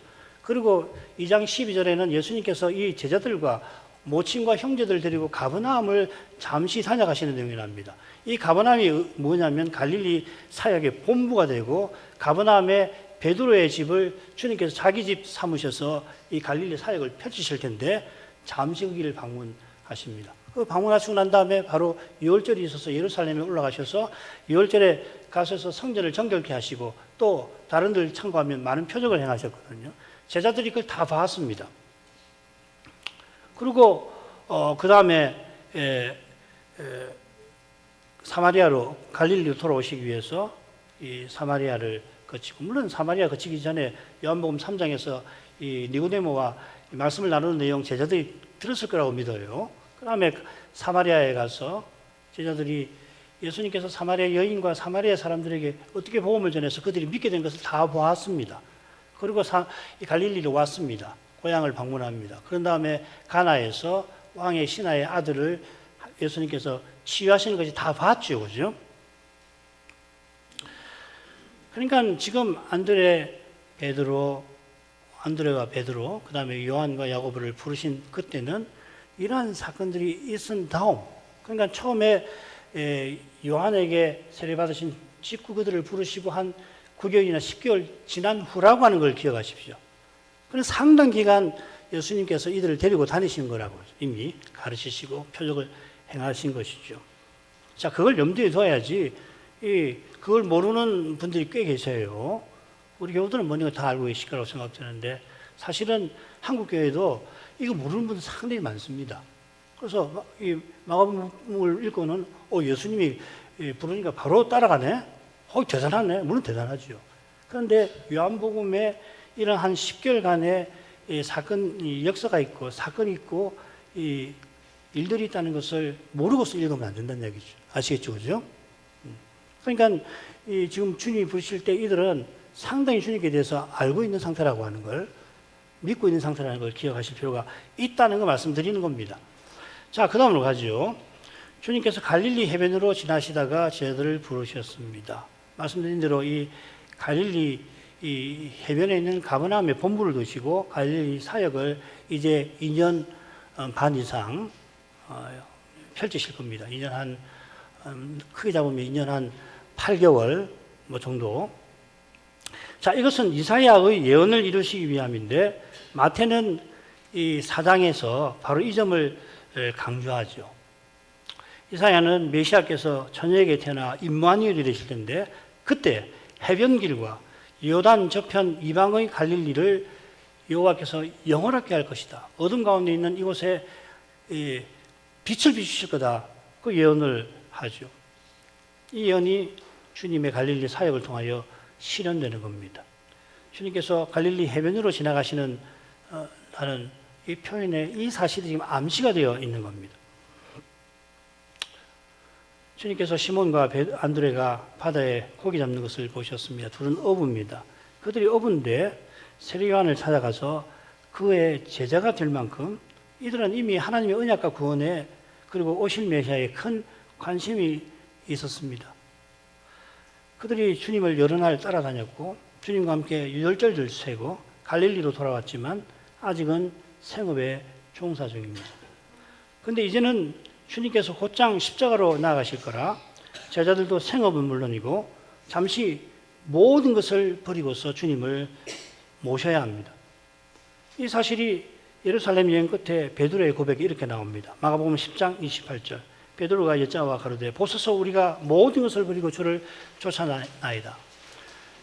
그리고 2장 12절에는 예수님께서 이 제자들과 모친과 형제들 데리고 가버나움을 잠시 다녀가시는 내용이 납니다. 이 가버나움이 뭐냐면 갈릴리 사역의 본부가 되고 가버나움에 베드로의 집을 주님께서 자기 집 삼으셔서 이 갈릴리 사역을 펼치실 텐데 잠시 그 길을 방문하십니다. 그 방문하시고 난 다음에 바로 유월절이 있어서 예루살렘에 올라가셔서 유월절에 가셔서 성전을 정결케 하시고 또 다른들 참고하면 많은 표적을 행하셨거든요. 제자들이 그걸 다 봤습니다. 그리고 그 다음에 사마리아로 갈릴리로 돌아오시기 위해서 이 사마리아를 거치고, 물론 사마리아 거치기 전에 요한복음 3장에서 이 니고데모와 말씀을 나누는 내용 제자들이 들었을 거라고 믿어요. 그 다음에 사마리아에 가서 제자들이 예수님께서 사마리아 여인과 사마리아 사람들에게 어떻게 복음을 전해서 그들이 믿게 된 것을 다 보았습니다. 그리고 갈릴리로 왔습니다. 고향을 방문합니다. 그런 다음에 가나에서 왕의 신하의 아들을 예수님께서 치유하시는 것이 다 봤죠. 그죠? 그러니까 지금 안드레와 베드로, 그 다음에 요한과 야고보를 부르신 그때는 이러한 사건들이 있은 다음, 그러니까 처음에 요한에게 세례받으신 직후 그들을 부르시고 한 9개월이나 10개월 지난 후라고 하는 걸 기억하십시오. 그런 상당 기간 예수님께서 이들을 데리고 다니신 거라고 이미 가르치시고 표적을 행하신 것이죠. 자, 그걸 염두에 둬야지 그걸 모르는 분들이 꽤 계세요. 우리 교우들은 뭐니까 다 알고 계실 거라고 생각되는데 사실은 한국 교회도 이거 모르는 분들 상당히 많습니다. 그래서 이 마가복음을 읽고는 예수님이 부르니까 바로 따라가네. 대단하네. 물론 대단하죠. 그런데 요한복음에 이런 한 10개월간의 사건, 역사가 있고 사건이 있고 이 일들이 있다는 것을 모르고서 읽으면 안 된다는 얘기죠. 아시겠죠, 그죠? 그러니까 지금 주님이 부르실 때 이들은 상당히 주님께 대해서 알고 있는 상태라고 하는 걸, 믿고 있는 상태라는 걸 기억하실 필요가 있다는 걸 말씀드리는 겁니다. 자, 그 다음으로 가죠. 주님께서 갈릴리 해변으로 지나시다가 제자들을 부르셨습니다. 말씀드린 대로 이 갈릴리 이 해변에 있는 가버나움에 본부를 두시고 갈릴리 사역을 이제 2년 반 이상 펼치실 겁니다. 2년 한 크게 잡으면 2년 한 8개월 뭐 정도. 자, 이것은 이사야의 예언을 이루시기 위함인데 마태는 이 4장에서 바로 이 점을 강조하죠. 이사야는 메시아께서 처녀에게 태어나 임마누엘이 되실 텐데 그때 해변길과 요단 저편 이방의 갈릴리를 여호와께서 영원하게 할 것이다. 어둠 가운데 있는 이곳에 빛을 비추실 거다. 그 예언을 하죠. 이 예언이 주님의 갈릴리 사역을 통하여 실현되는 겁니다. 주님께서 갈릴리 해변으로 지나가시는 라는 이 표현에 이 사실이 지금 암시가 되어 있는 겁니다. 주님께서 시몬과 안드레가 바다에 고기 잡는 것을 보셨습니다. 둘은 어부입니다. 그들이 어부인데 세례요한을 찾아가서 그의 제자가 될 만큼 이들은 이미 하나님의 언약과 구원에 그리고 오실 메시아에 큰 관심이 있었습니다. 그들이 주님을 여러 날 따라다녔고 주님과 함께 유월절을 세고 갈릴리로 돌아왔지만 아직은 생업에 종사 중입니다. 그런데 이제는 주님께서 곧장 십자가로 나아가실 거라 제자들도 생업은 물론이고 잠시 모든 것을 버리고서 주님을 모셔야 합니다. 이 사실이 예루살렘 여행 끝에 베드로의 고백이 이렇게 나옵니다. 마가복음 10장 28절. 베드로가 여자와 가로되 보소서 우리가 모든 것을 버리고 주를 쫓아나이다.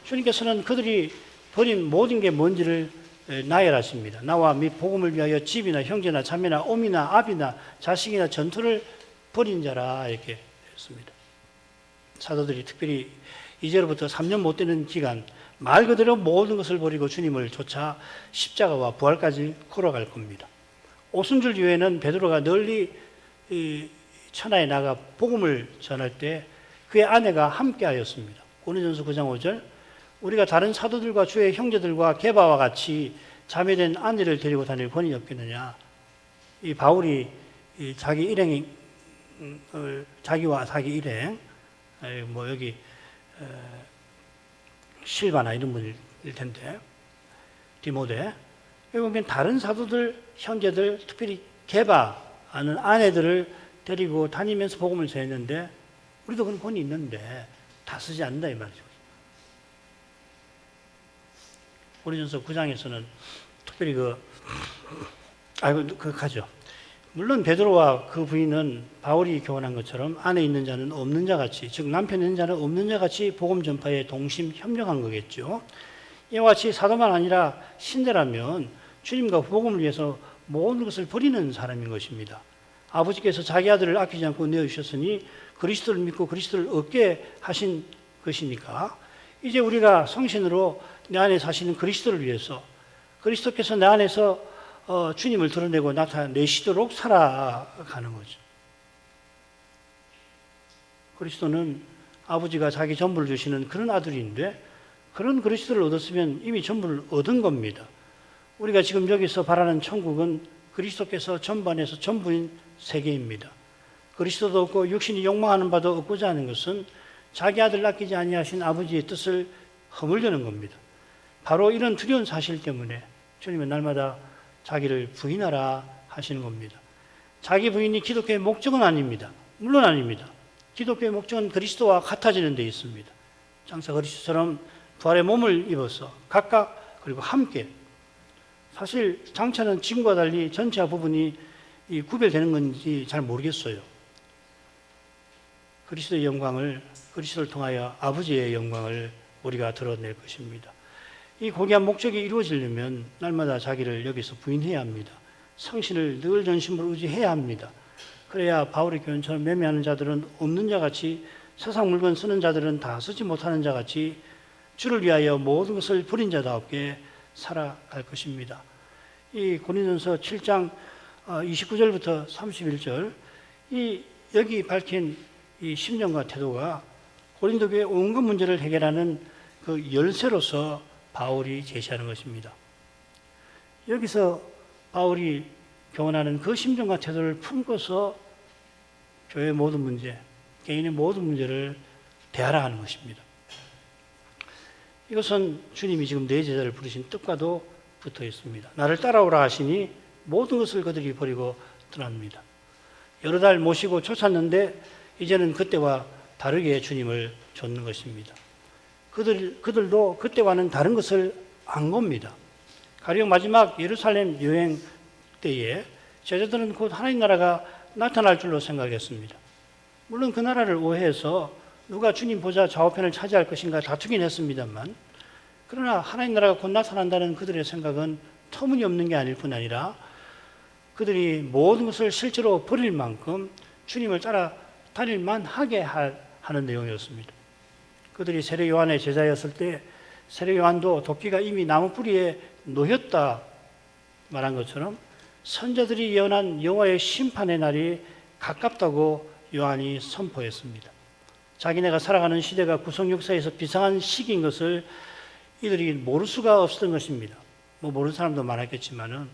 주님께서는 그들이 버린 모든 게 뭔지를 나열하십니다. 나와 및 복음을 위하여 집이나 형제나 자매나 어미나 아비나 자식이나 전투를 버린 자라 이렇게 했습니다. 사도들이 특별히 이제로부터 3년 못 되는 기간 말 그대로 모든 것을 버리고 주님을 쫓아 십자가와 부활까지 걸어갈 겁니다. 오순절 이후에는 베드로가 널리 천하에 나가 복음을 전할 때 그의 아내가 함께하였습니다. 고린도전서 9장 5절 우리가 다른 사도들과 주의 형제들과 게바와 같이 자매된 아내를 데리고 다닐 권이 없겠느냐. 이 바울이 자기 일행 자기와 자기 일행 뭐 여기 실바나 이런 분일 텐데 디모데 여기 보면 다른 사도들 형제들 특별히 게바하는 아내들을 데리고 다니면서 복음을 전했는데 우리도 그런 권이 있는데 다 쓰지 않는다 이 말이죠. 고린도전서 9장에서는 특별히 가죠. 물론 베드로와 그 부인은 바울이 교훈한 것처럼 안에 있는 자는 없는 자 같이, 즉 남편 있는 자는 없는 자 같이 복음 전파에 동심 협력한 거겠죠. 이와 같이 사도만 아니라 신대라면 주님과 복음을 위해서 모든 것을 버리는 사람인 것입니다. 아버지께서 자기 아들을 아끼지 않고 내어주셨으니 그리스도를 믿고 그리스도를 얻게 하신 것이니까 이제 우리가 성신으로 내 안에 사시는 그리스도를 위해서 그리스도께서 내 안에서 주님을 드러내고 나타내시도록 살아가는 거죠. 그리스도는 아버지가 자기 전부를 주시는 그런 아들인데 그런 그리스도를 얻었으면 이미 전부를 얻은 겁니다. 우리가 지금 여기서 바라는 천국은 그리스도께서 전반에서 전부인 세계입니다. 그리스도도 없고 육신이 욕망하는 바도 없고자 하는 것은 자기 아들 아끼지 아니하신 아버지의 뜻을 허물려는 겁니다. 바로 이런 두려운 사실 때문에 주님은 날마다 자기를 부인하라 하시는 겁니다. 자기 부인이 기독교의 목적은 아닙니다. 물론 아닙니다. 기독교의 목적은 그리스도와 같아지는 데 있습니다. 장사 그리스도처럼 부활의 몸을 입어서 각각 그리고 함께 사실 장차는 지금과 달리 전체와 부분이 구별되는 건지 잘 모르겠어요. 그리스도의 영광을, 그리스도를 통하여 아버지의 영광을 우리가 드러낼 것입니다. 이 고귀한 목적이 이루어지려면 날마다 자기를 여기서 부인해야 합니다. 성신을 늘 전심으로 의지해야 합니다. 그래야 바울의 교훈처럼 매매하는 자들은 없는 자같이, 세상 물건 쓰는 자들은 다 쓰지 못하는 자같이 주를 위하여 모든 것을 버린 자답게 살아갈 것입니다. 이 고린도전서 7장 29절부터 31절, 여기 밝힌 이 심정과 태도가 고린도 교회 온갖 문제를 해결하는 그 열쇠로서 바울이 제시하는 것입니다. 여기서 바울이 교훈하는 그 심정과 태도를 품고서 교회의 모든 문제, 개인의 모든 문제를 대하라 하는 것입니다. 이것은 주님이 지금 내 제자를 부르신 뜻과도 붙어 있습니다. 나를 따라오라 하시니 모든 것을 그들이 버리고 떠납니다. 여러 달 모시고 쫓았는데 이제는 그때와 다르게 주님을 좇는 것입니다. 그들도 그때와는 다른 것을 안 겁니다. 가령 마지막 예루살렘 여행 때에 제자들은 곧 하나님 나라가 나타날 줄로 생각했습니다. 물론 그 나라를 오해해서 누가 주님 보좌 좌우편을 차지할 것인가 다투긴 했습니다만, 그러나 하나님 나라가 곧 나타난다는 그들의 생각은 터무니없는 게 아닐 뿐 아니라 그들이 모든 것을 실제로 버릴 만큼 주님을 따라 다닐 만하게 하는 내용이었습니다. 그들이 세례 요한의 제자였을 때 세례 요한도 도끼가 이미 나무 뿌리에 놓였다 말한 것처럼 선자들이 예언한 여호와의 심판의 날이 가깝다고 요한이 선포했습니다. 자기네가 살아가는 시대가 구속 역사에서 비상한 시기인 것을 이들이 모를 수가 없었던 것입니다. 모르는 사람도 많았겠지만은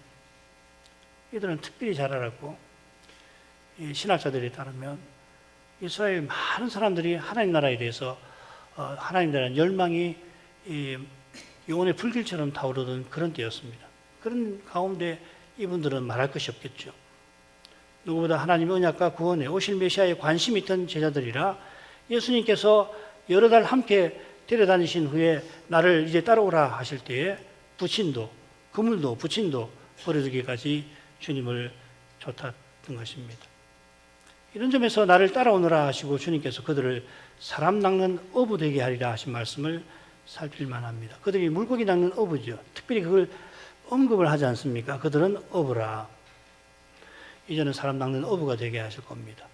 이들은 특별히 잘 알았고, 신학자들에 따르면 이스라엘 많은 사람들이 하나님 나라에 대해서 하나님 나라의 열망이 영혼의 불길처럼 타오르던 그런 때였습니다. 그런 가운데 이분들은 말할 것이 없겠죠. 누구보다 하나님의 언약과 구원에 오실 메시아에 관심이 있던 제자들이라 예수님께서 여러 달 함께 데려다니신 후에 나를 이제 따라오라 하실 때에 부친도, 그물도, 부친도 버려두기까지 주님을 좇았던 것입니다. 이런 점에서 나를 따라오너라 하시고 주님께서 그들을 사람 낚는 어부 되게 하리라 하신 말씀을 살필만 합니다. 그들이 물고기 낚는 어부죠. 특별히 그걸 언급을 하지 않습니까? 그들은 어부라. 이제는 사람 낚는 어부가 되게 하실 겁니다.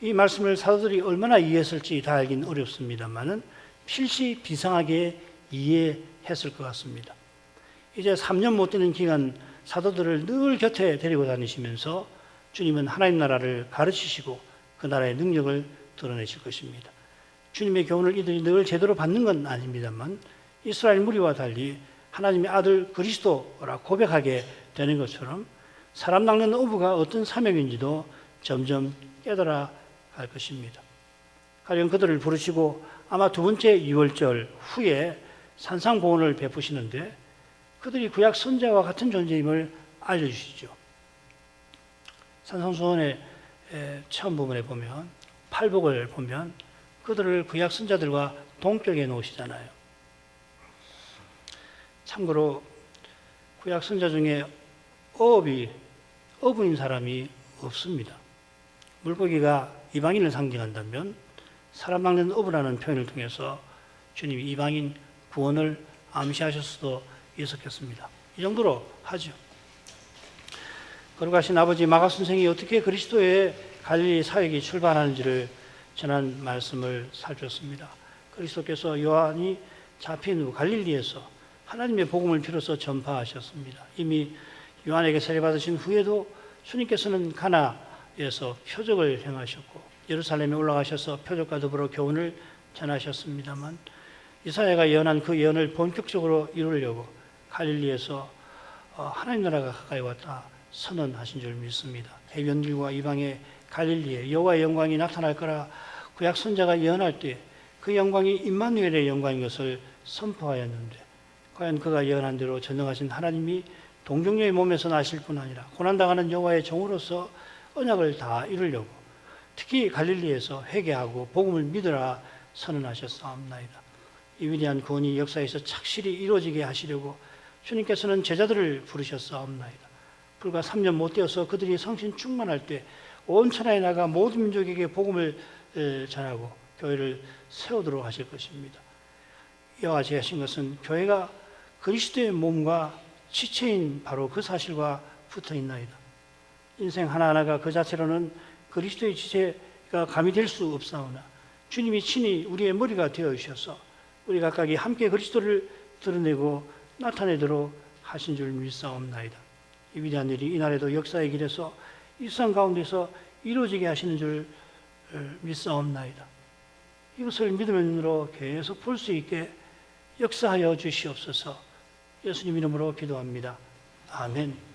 이 말씀을 사도들이 얼마나 이해했을지 다 알긴 어렵습니다만은 필시 비상하게 이해했을 것 같습니다. 이제 3년 못 되는 기간 사도들을 늘 곁에 데리고 다니시면서 주님은 하나님 나라를 가르치시고 그 나라의 능력을 드러내실 것입니다. 주님의 교훈을 이들이 늘 제대로 받는 건 아닙니다만 이스라엘 무리와 달리 하나님의 아들 그리스도라 고백하게 되는 것처럼 사람 낚는 어부가 어떤 사명인지도 점점 깨달아 갈 것입니다. 가령 그들을 부르시고 아마 두 번째 유월절 후에 산상보훈을 베푸시는데 그들이 구약 선자와 같은 존재임을 알려주시죠. 산상수훈의 처음 부분에 보면 팔복을 보면 그들을 구약 선자들과 동격해 놓으시잖아요. 참고로 구약 선자 중에 어부인 사람이 없습니다. 물고기가 이방인을 상징한다면 사람 낚는 어부라는 표현을 통해서 주님이 이방인 구원을 암시하실 수도 있었겠습니다. 이 정도로 하죠. 거룩하신 아버지 마가 선생이 어떻게 그리스도의 갈릴리 사역이 출발하는지를 전한 말씀을 살폈습니다. 그리스도께서 요한이 잡힌 후 갈릴리에서 하나님의 복음을 비로소 전파하셨습니다. 이미 요한에게 세례받으신 후에도 주님께서는 가나에서 표적을 행하셨고 예루살렘에 올라가셔서 표적과 더불어 교훈을 전하셨습니다만 이사야가 예언한 그 예언을 본격적으로 이루려고 갈릴리에서 하나님 나라가 가까이 왔다 선언하신 줄 믿습니다. 해변길과 이방의 갈릴리에 여호와의 영광이 나타날 거라 구약 선자가 예언할 때 그 영광이 임마누엘의 영광인 것을 선포하였는데 과연 그가 예언한 대로 전능하신 하나님이 동정녀의 몸에서 나실 뿐 아니라 고난당하는 여호와의 종으로서 언약을 다 이루려고 특히 갈릴리에서 회개하고 복음을 믿으라 선언하셨사옵나이다. 이 위대한 구원이 역사에서 착실히 이루어지게 하시려고 주님께서는 제자들을 부르셨사옵나이다. 불과 3년 못 되어서 그들이 성신 충만할 때 온 천하에 나가 모든 민족에게 복음을 전하고 교회를 세우도록 하실 것입니다. 이와 같이 하신 것은 교회가 그리스도의 몸과 지체인 바로 그 사실과 붙어 있나이다. 인생 하나하나가 그 자체로는 그리스도의 지체가 감이 될 수 없사오나 주님이 친히 우리의 머리가 되어 주셔서 우리 각각이 함께 그리스도를 드러내고 나타내도록 하신 줄 믿사옵나이다. 이 위대한 일이 이날에도 역사의 길에서 이 세상 가운데서 이루어지게 하시는 줄 믿사옵나이다. 이것을 믿음의 눈으로 계속 볼 수 있게 역사하여 주시옵소서. 예수님 이름으로 기도합니다. 아멘.